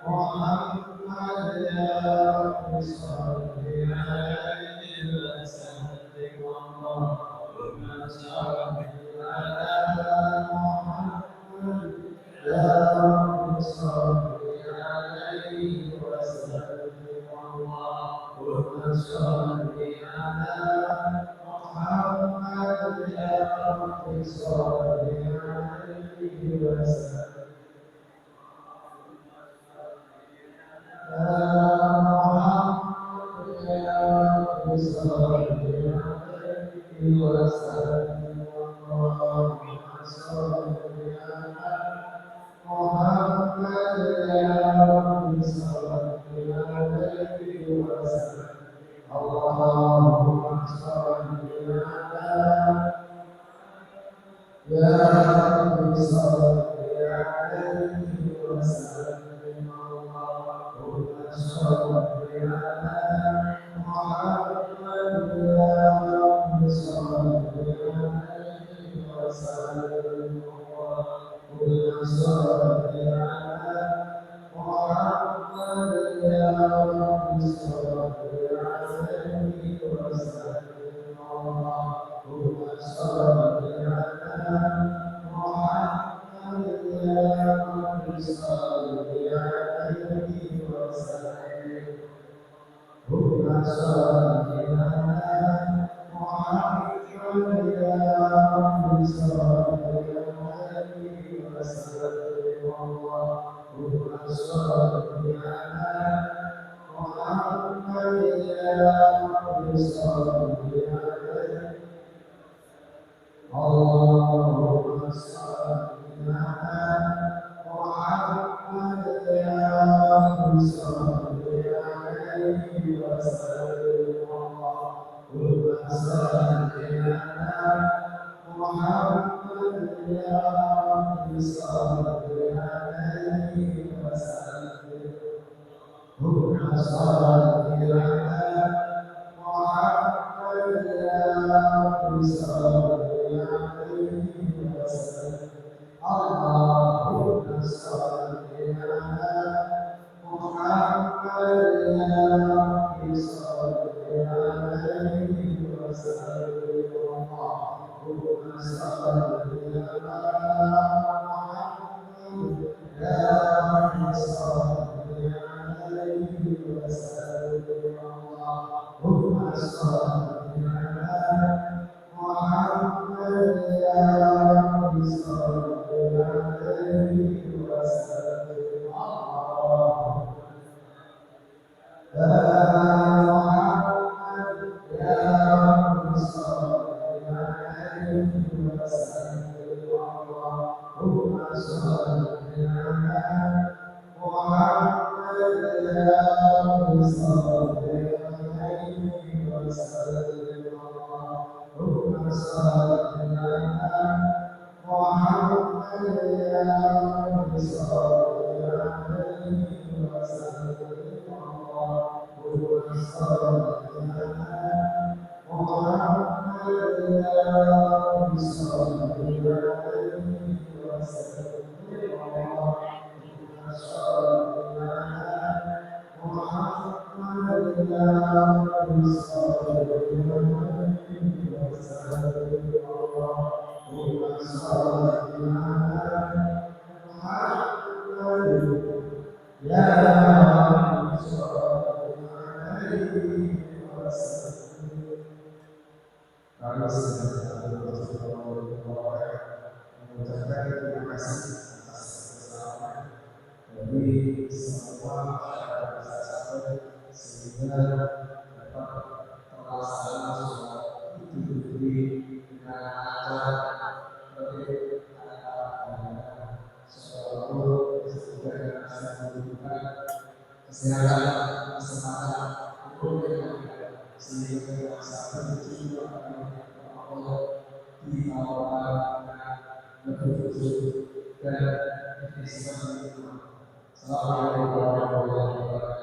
محمد يا رب صل عليه وسلم اللهم صل على محمد يا رب صل عليه وسلم اللهم صل على محمد يا رب صل عليه وسلم Allahumma salli ala يا رب صل عليه وسلم اللهم صل على محمد يا رب صل عليه وسلم اللهم صل على محمد يا رب صل عليه وسلم اللهم صل على محمد يا رب صل عليه وسلم اللهم صل على محمد يا رب صل عليه وسلم اللهم صل على محمد يا رب صل عليه اللهم صل على محمد يا رب صل عليه وسلم اللهم صل على محمد يا رب صل عليه وسلم اللهم صل على محمد يا رب صل عليه وسلم اللهم صل على محمد يا رب صل عليه وسلم اللهم صل على محمد يا رب صل عليه وسلم اللهم صل على محمد يا رب صل عليه وسلم محمد يا رب صل عليه وسلم اللهم صل على محمد يا رب صل عليه وسلم اللهم صل على محمد يا رب صل عليه وسلم اللهم صل على محمد يا رب صل عليه وسلم اللهم صل على محمد يا رب صل عليه وسلم اللهم صل على محمد يا رب صل عليه وسلم Karena sedang mengucapkan terima kasih atas kebersamaan dari semua masyarakat sahabat sehingga dapat terlaksana sholat Idul Fitri dengan acara tertib seluruh juga bisa menunjukkan kesehatan kesempatan hukum yang sehingga sahabat itu Allah di awal lebih khusus dan Assalamualaikum warahmatullahi wabarakatuh.